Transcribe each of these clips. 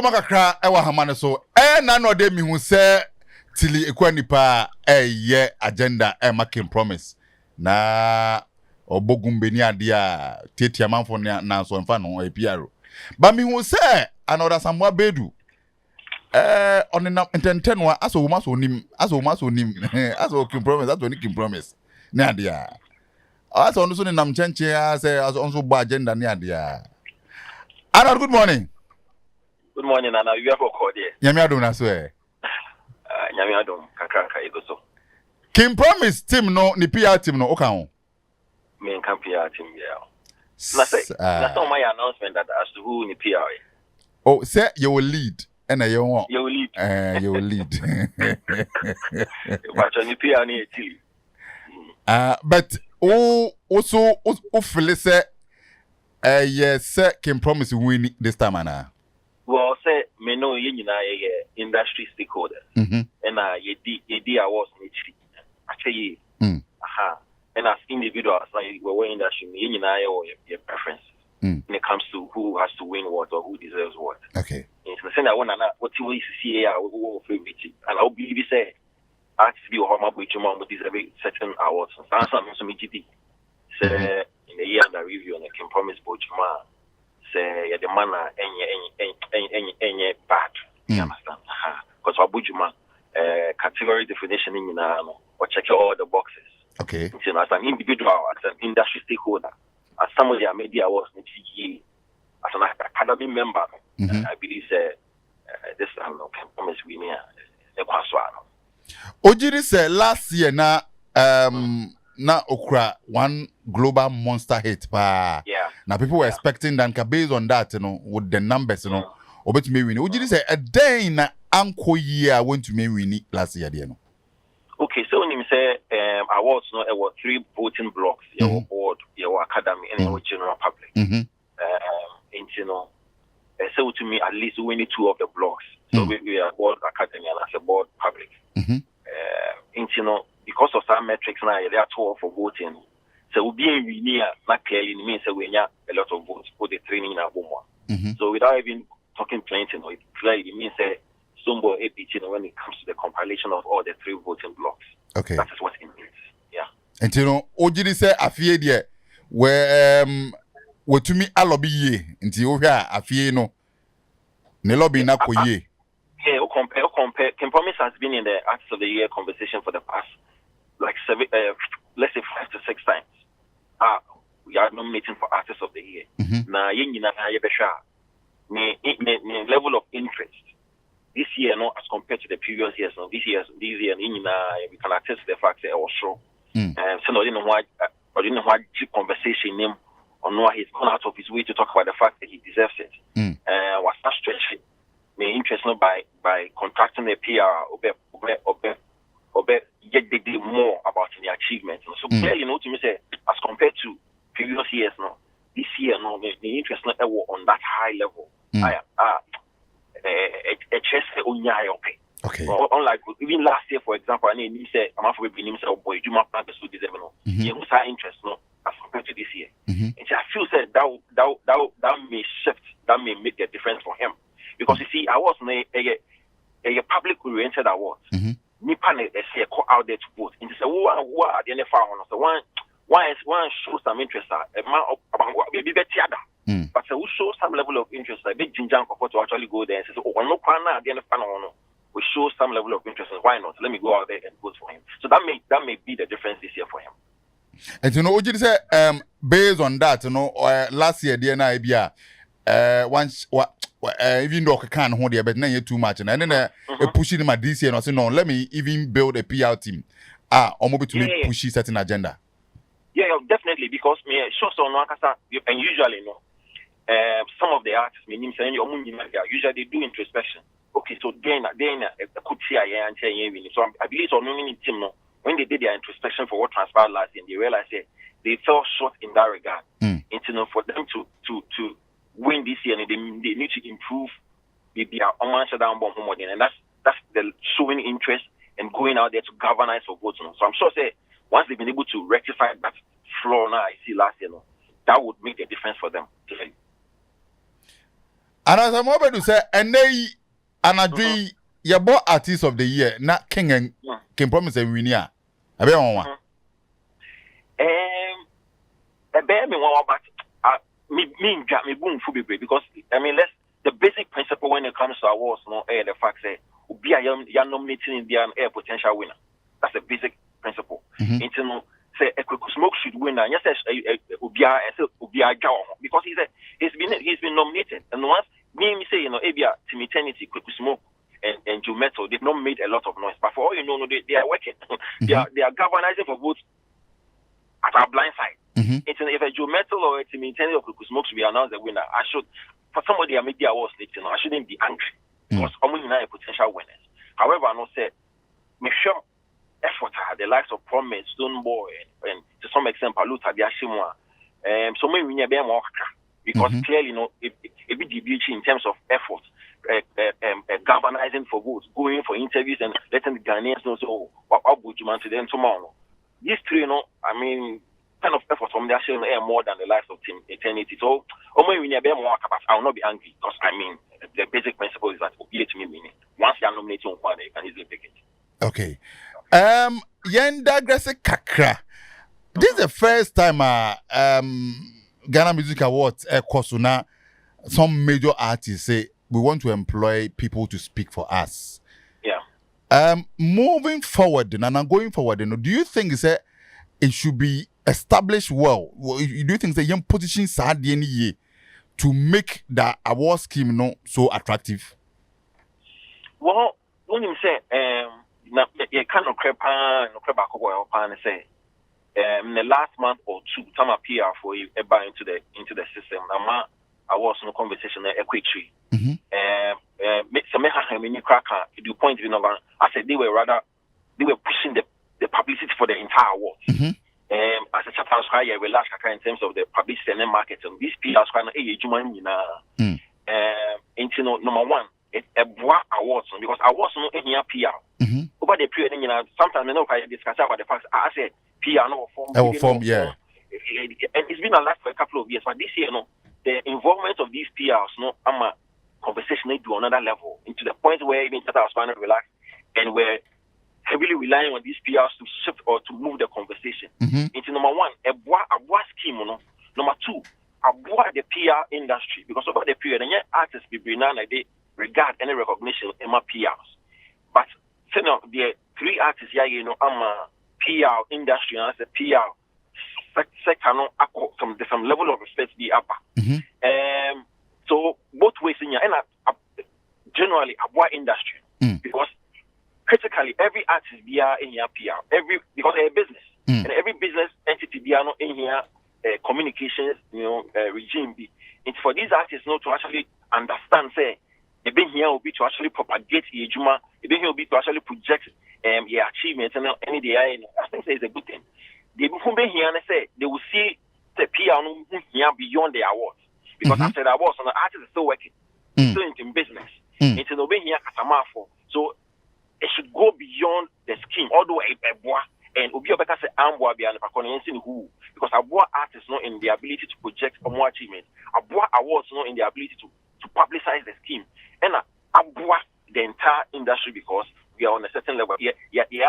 nkoma kakra ewa hamane so na no de mi hu se tili ekwanipa ye agenda making promise na obogumbeni ade a tetia manfo na so mfa no APR ba mi hu se Arnold Asamoah Baidoo onina intentenwa aso woma so nim aso king promise aso ni king promise na ade a aso no so ni nam chenche say aso onso bo agenda ni ade a Arnold, good morning. Good morning, Anna. You have a call there. Nyami adom na so Nyami adom kakranka ego so. King promise team no ni PR team no oka ho. Me nka PR team yeah. Na say my announcement that as to who ni PR. Oh, say you will lead. And you will lead. You will lead. But ni PR ni etili. But also feel say yes, King promise win this time ana. Well, say me know ye nyina ye industry stakeholders. And ye awards ni chi. Actually, and as individuals, like we're in industry, ye nyina ye preferences when it comes to who has to win what or who deserves what. Okay. It's the same that one what you see here, who favorite, and I'll believe you say, actually, or how much you want deserve certain awards. And some GD say in the year under review, and I can promise Bojuma. Say the man any bad. You understand? Because Abujuma category definition in or check all the boxes. Okay. So as an individual, as an industry stakeholder, as some of their media was as an academy member, I believe this can promise we near the Kwaswano. Ojiri say last year na okra one global monster hit pa. Yeah. Now people were expecting that based on that, with the numbers, obet me win. Would you say a day in anko year went to me win last year, Okay, so when you say awards, there were 3 voting blocks, your board, your academy, and your general public. So to me, at least we need 2 of the blocks. So we are board academy and as a board public. Because of some metrics now, there are 2 for voting. So we'll be near, not clearly means that we have a lot of votes for the training in Abuma. So without even talking plenty, it clearly means that somebody when it comes to the compilation of all the 3 voting blocks. Okay. That is what it means. Yeah. And Ojiri say afie there where to me a lobby ye until you hear afie no ne lobby na koye. Yeah, compare. King Promise has been in the Artist of the Year conversation for the past like 7, let's say 5 to 6 times. We are nominating for Artist of the Year. Now, level of interest this year, as compared to the previous years, this year, we can attest to the fact that it was strong. So I didn't know what conversation name Onua he's gone out of his way to talk about the fact that he deserves it. Was not stretching the interest by contracting a PR or get the more about the achievements. So clearly, to me say as compared to previous years, this year, the interest not on that high level. Okay. Unlike even last year, for example, I need say I'm after being himself boy, do my plan to do this. You know, interest as compared to this year. And I feel that may shift, that may make a difference for him because you see, I was a public oriented award. Nipa say out there to vote. And say, what the NFL one? So one show some interest. A man about maybe better. But who show some level of interest, like big Jinjan to actually go there and say, oh, no plan at the NFL. We show some level of interest. Why not? Let me go out there and vote for him. So that may be the difference this year for him. And would you say based on that, last year the NIBA once even though I can't hold it, but now you're too much, and then pushing my this year and I say no, let me even build a PR team. Or maybe to me push certain agenda. Yeah, definitely because me shows on and usually some of the artists usually they do introspection. Okay, so then could see and say so I believe on any team when they did their introspection for what transpired last year, they realized they fell short in that regard. For them to win this year, they need to improve their own down bomb and that's the showing interest and going out there to galvanize for votes. So I'm sure once they've been able to rectify that flaw now I see last year, that would make a difference for them. Asamoah Baidoo say eney anadwe ye bo artist of the year na King and King Promise and Winia. Abi on one. A bear me one but me boom for be because I mean the basic principle when it comes to awards no the fact say be a young nominating Indian air potential winner. That's the basic principle. Into no say a quick smoke should win and yes because he's been nominated and once me say Abia Tim Eternity quick smoke and Joe Metal they've not made a lot of noise but for all you know they are working they are galvanizing for votes at our blind side. It's if a Joe Metal or a Tim Eternity or quick smoke should be announced the winner I should for somebody I make the awards I shouldn't be angry because only now potential winners. However I know say make sure effort the likes of Promise, Stoneboy, and to some extent Paluta, the Ashimwa. So maybe we need more because clearly, it be DBH in terms of effort, galvanizing for votes, going for interviews and letting the Ghanaians know so what would you want to them tomorrow. These three, I mean, kind of effort from the Ashimwa air more than the likes of Team Eternity. So, maybe we need more, but I will not be angry because I mean, the basic principle is that obedient to me meaning once you are nominated on one, you can easily pick it. Okay. Yenda Grese Kakra. This is the first time Ghana Music Awards Kosuna some major artists say we want to employ people to speak for us. Yeah. Moving forward and going forward, do you think it should be established well? Do you think the young position to make the award scheme so attractive? Well, when you say now, you cannot creep back and say in the last month or two, time appear for you into the system. I was in a conversation at Equity. Some many cracker. You point I said they were pushing the publicity for the entire award. As a chapter I relax in terms of the publicity and marketing. These PRs kind of into number one. A bois awards because awards no in here PR. Over the period, sometimes I discuss about the fact I said PR no form. Yeah. And it's been a lot for a couple of years, but this year, the involvement of these PRs, I'm a conversation to another level, into the point where even that I was trying to relax, and we're heavily relying on these PRs to shift or to move the conversation. Into number one, a bois scheme, number two, a bois the PR industry because over the period, and yet artists be bringing like they regard any recognition in my PRs. But the three artists here, I'm a PR industry and as a PR sector, some level of respect be up. So both ways in here, and generally a wide industry because critically every artist be in here PR, because they're a business and every business entity be in here communications, regime be. It's for these artists to actually understand, say. They've been here will be to actually propagate Ejuma. They've been here will be to actually project your achievements and any day. I think it's a good thing. They will be here and say they will see the PR here beyond the awards because after the awards, the artist is still working, still in business. It's no be here at Amafo. So it should go beyond the scheme. Although a bois and Ubi Obeka say Amboa be an who because a bois artists not in the ability to project more achievements. A bois awards not in the ability to publicize the scheme. And the entire industry because we are on a certain level. Yeah,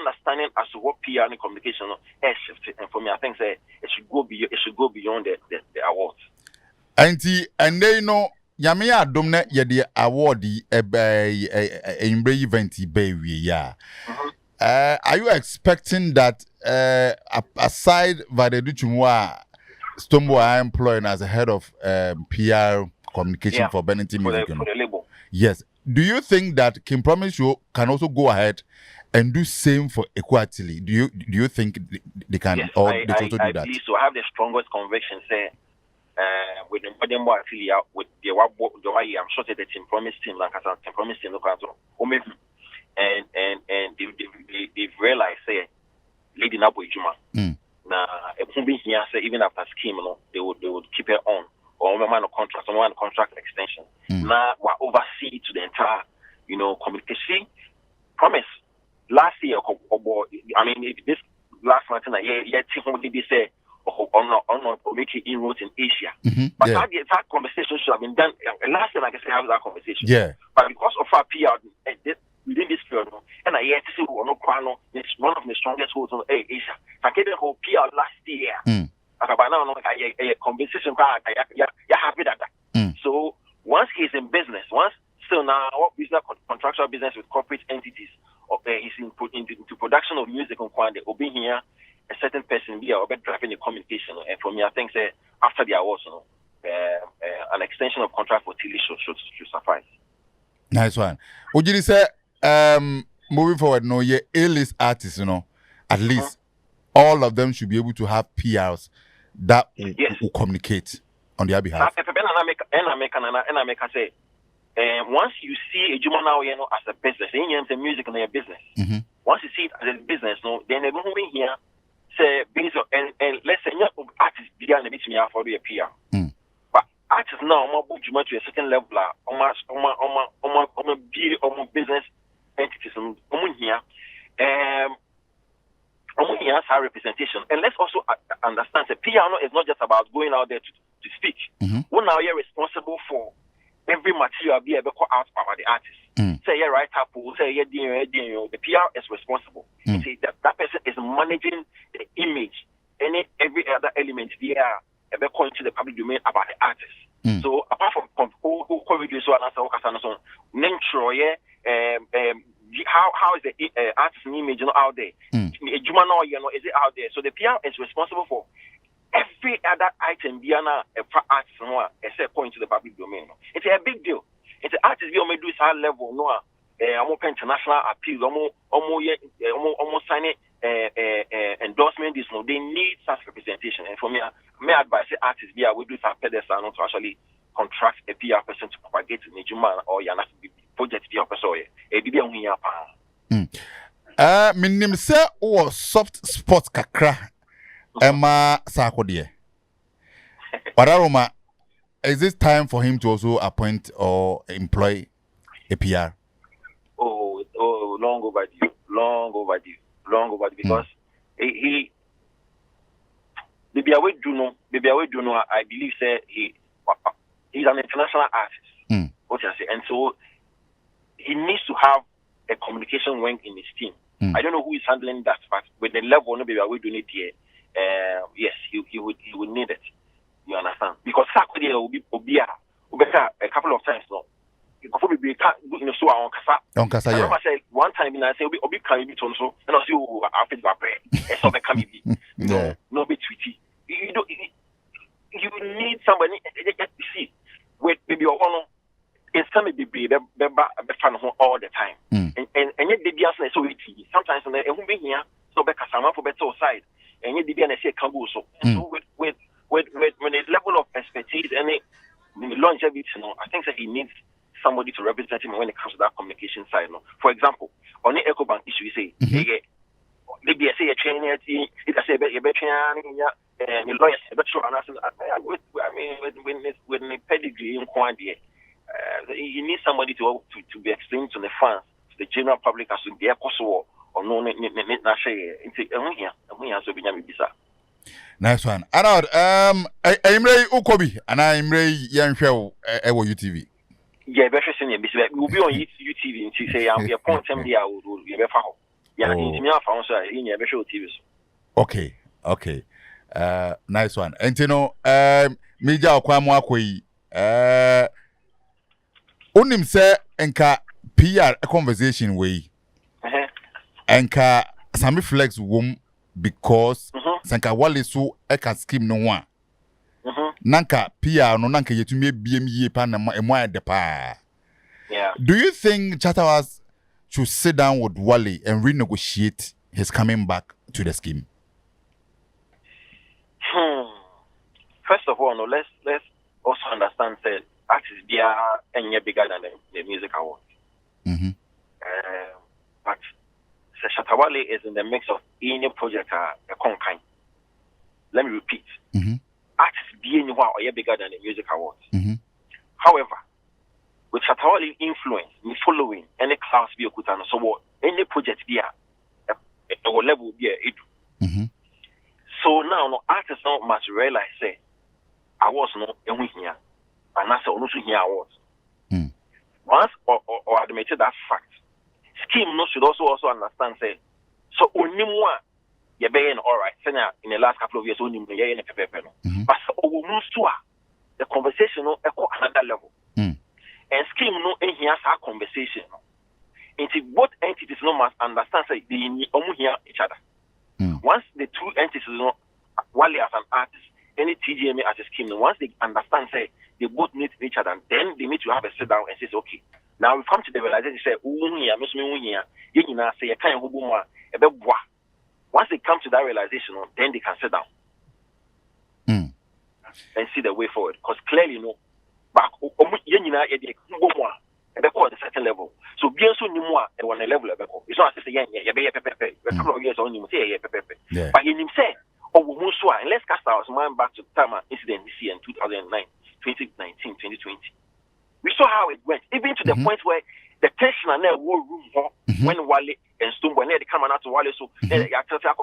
understanding as to what PR and communication has shifted. And for me, I think it should go beyond the awards. And then Yamia Domne the award in event are you expecting that aside Baidoo Chumwa Stombo are employing as a head of PR communication for Benetton Music? For the label. Yes. Do you think that King Promise Show can also go ahead and do same for Equatili? Do you think they can? Yes, or they can also do I that? believe so. I have the strongest conviction. Say, with the modern boy affiliate with the way I'm sure that the Team Promise team, like I said, Team Promise team, look at and they've realized, say, leading up with Juma. Now, even after scheme, they would keep it on. Or one contract extension. Now we're oversee to the entire, communication. Promise last year, I mean, this last month, they say or making inroads in Asia. But that conversation should have been done. Last time, like I said, I have that conversation. Yeah. But because of our PR within this period, and I hear to say it's one of the strongest holds on Asia. I gave the whole PR last year. By now, a conversation. You're happy that. So once he's in business, still now business contractual business with corporate entities, he's into production of music on Kwande, or being here. A certain person be or driving the communication, and for me, I think after the awards, an extension of contract for Tilly should suffice. Nice one. Would you say, moving forward, A-list artists, at least all of them should be able to have PRs that will communicate on their behalf. And I make say, once you see a Juma now, as a business, and music in your business. Once you see it as a business, then they're moving here. Say based on and let's say artists began a bit me for the PR. But artists now more to a certain level almost business entities here here has representation. And let's also understand that PR is not just about going out there to speak. We're now here responsible for every material be able to call out about the artist. Say right up, say the PR is responsible. See that person is managing the image and every other element there according to the public domain about the artist. So apart from who videos so how is the artist image out there? Is it out there? So the PR is responsible for every other item beyond artist except point to the public domain. It's a big deal. It's an artist we may do this high level, almost international appeal, almost signing endorsement. This they need such representation. And for me, my advice to artists we do some pedestal to actually contract a PR person to propagate in Juma or Yana project PR person. Minim se or soft spot kakra Emma Sarkodie. Pararoma, is it time for him to also appoint or employ a PR? Long overdue. Because he maybe I do know. I believe he's an international artist. What I say, and so he needs to have a communication wing in his team. I don't know who is handling that, but with the level, maybe I will do it here. Yes, he would need it. You understand? Because Saturday will be a couple of times now. Before we can't go in the store on Kasa. I remember say one time I say Obi can be so and I say after the prayer. It's not can be. No be tweety. You need somebody see with maybe your honor. It's some be fan all the time. And yet the answer is so easy. Sometimes it won't be here. So back some for better side. And yet the answer can go so. So with when a level of expertise and longevity, I think that he needs somebody to represent him when it comes to that communication side. For example, on the EcoBank issue, you say, maybe I say a training, it I say a better and the lawyers, but sure, with a pedigree in quantity, you need somebody to be explained to the fans, to the general public, as to be a Kosovo or no, nice one. Arnold, I'm Ray Ukobi, and I'm Ray Yanshell, UTV. Yeah, we'll be on UTV and say, I'll be a point here, will be a foul. Yeah, in your TV. Okay. Nice one. And Media Kwamwakwe, Unim say, enka PR a conversation way. Enka Sami Flex womb because Sanka Wally so eka scheme no one. Nanka PR no nanka yetume BME panama emwa depa. Yeah. Do you think Chatterwas should sit down with Wally and renegotiate his coming back to the scheme? First of all, let's also understand that artists they are any bigger than the music award. But Shatawale is in the mix of any project a conkind. Let me repeat. Artists being or bigger than the music awards. However, with Shatawale influence, me following any class be okutano, so what any project be a level be a So now no artists now must realize say awards no ehun here and na say ono so here awards. Once or admitted that fact, scheme no should also understand say so onimwa ye be all right. Say in the last couple of years onimwa ye pepe no. But so the conversation no echo another level. And scheme no in here sa conversation no. Into both entities no must understand say they hear each other. Once the two entities no Wale as an artist, any TGMA as a scheme, once they understand say they both need each other, then they need to have a sit down and say, okay, now we come to the realization say, once they come to that realization, then they can sit down and see the way forward. Because clearly, back at a certain level. So be so nimwa at one level. It's not as say a couple of years on you say but in him say and let's cast our mind back to the Tama incident this year in 2009, 2019, 2020. We saw how it went, even to the point where the tension and the war room when Wale and Stumbo and they come out to Wale so I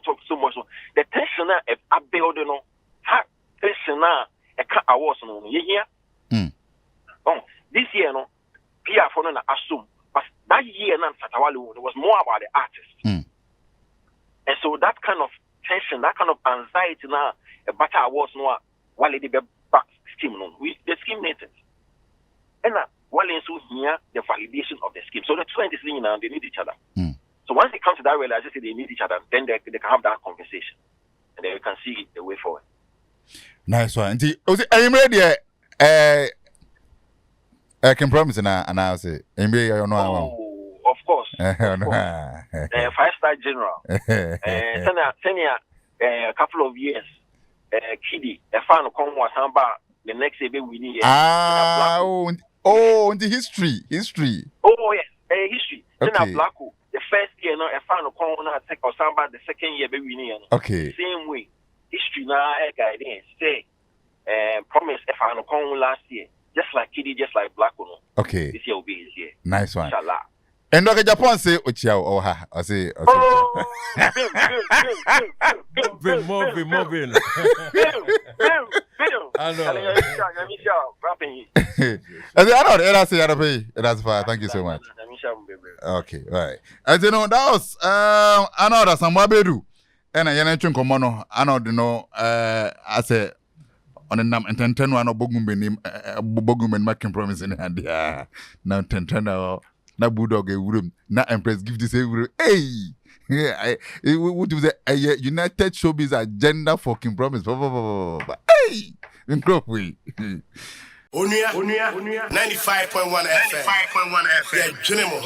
talk so much. So the tension I build tension a cut awards on here. This year PR for no assume, but that year it was more about the artist. And so that kind of tension, that kind of anxiety now, a better awards no while they be back scheme the scheme native. And while so here the validation of the scheme. So the two entities now they need each other. So once they come to that realization they need each other, then they can have that conversation. And then we can see the way forward. Nice one. Are you ready? I can promise and I'll say, of course. 5-star general. Senior a couple of years. Kiddy, a fan of Conwa Samba, the next day we need. The history. Oh, yes, history. Okay. Blacko, the first year, a fan of Conwa or Samba, the second year, we need. Okay. Same way. History now, guidance. Say, promise a fan of Conwa last year. Just like Kiddy, just like Blacko. Okay. This year will be his year. Nice one. Inshallah. And okay, Japan say Ochiao or ha. I say okay. Moving. I know. That's fine. Thank you so much. Okay, right. As you know, that was Arnold Asamoah Baidoo. And I mentioned Komono. Arnold, I say on a name and 10 one of Bogum making promise in hand. Yeah, now 10 na Bulldog room, na Empress give this every hey. What do a United Showbiz agenda fucking promise. Hey, incredible. Onua 95.1 FM. Yeah, Junimo.